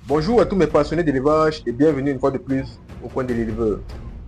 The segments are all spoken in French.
Bonjour à tous mes passionnés d'élevage et bienvenue une fois de plus au coin de l'éleveur.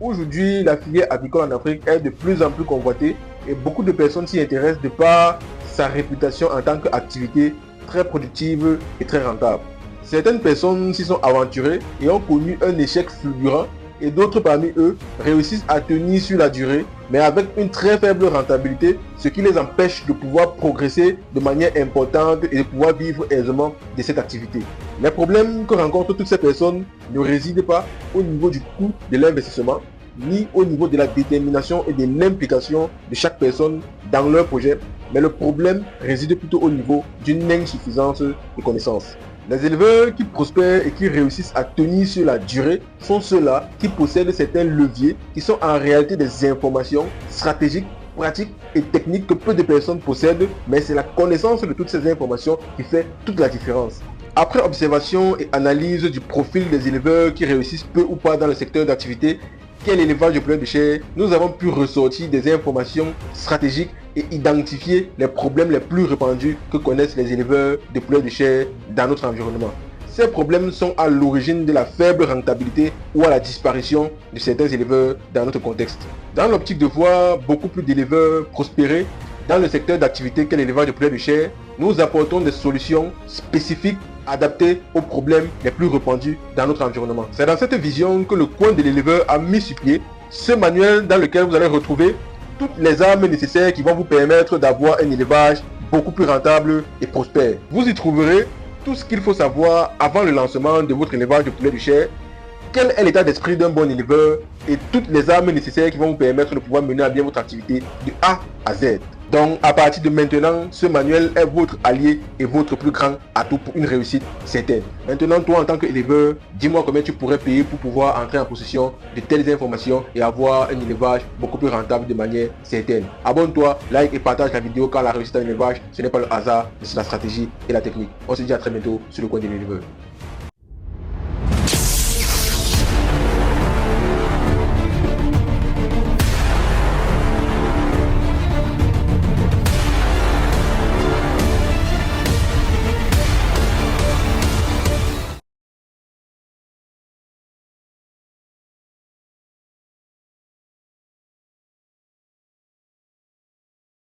Aujourd'hui, la filière agricole en Afrique est de plus en plus convoitée et beaucoup de personnes s'y intéressent de par sa réputation en tant qu'activité très productive et très rentable. Certaines personnes s'y sont aventurées et ont connu un échec fulgurant et d'autres parmi eux réussissent à tenir sur la durée mais avec une très faible rentabilité, ce qui les empêche de pouvoir progresser de manière importante et de pouvoir vivre aisément de cette activité. Les problèmes que rencontrent toutes ces personnes ne résident pas au niveau du coût de l'investissement, ni au niveau de la détermination et de l'implication de chaque personne dans leur projet, mais le problème réside plutôt au niveau d'une insuffisance de connaissances. Les éleveurs qui prospèrent et qui réussissent à tenir sur la durée sont ceux-là qui possèdent certains leviers qui sont en réalité des informations stratégiques, pratiques et techniques que peu de personnes possèdent, mais c'est la connaissance de toutes ces informations qui fait toute la différence. Après observation et analyse du profil des éleveurs qui réussissent peu ou pas dans le secteur d'activité, qu'est l'élevage de poulets de chair, nous avons pu ressortir des informations stratégiques et identifier les problèmes les plus répandus que connaissent les éleveurs de poulets de chair dans notre environnement. Ces problèmes sont à l'origine de la faible rentabilité ou à la disparition de certains éleveurs dans notre contexte. Dans l'optique de voir beaucoup plus d'éleveurs prospérer dans le secteur d'activité qu'est l'élevage de poulets de chair, nous apportons des solutions spécifiques adaptées aux problèmes les plus répandus dans notre environnement. C'est dans cette vision que le coin de l'éleveur a mis sur pied ce manuel dans lequel vous allez retrouver toutes les armes nécessaires qui vont vous permettre d'avoir un élevage beaucoup plus rentable et prospère. Vous y trouverez tout ce qu'il faut savoir avant le lancement de votre élevage de poulet de chair, quel est l'état d'esprit d'un bon éleveur et toutes les armes nécessaires qui vont vous permettre de pouvoir mener à bien votre activité de A à Z. Donc à partir de maintenant, ce manuel est votre allié et votre plus grand atout pour une réussite certaine. Maintenant, toi en tant qu'éleveur, dis-moi combien tu pourrais payer pour pouvoir entrer en possession de telles informations et avoir un élevage beaucoup plus rentable de manière certaine. Abonne-toi, like et partage la vidéo car la réussite en élevage, ce n'est pas le hasard, mais c'est la stratégie et la technique. On se dit à très bientôt sur le coin de l'éleveur.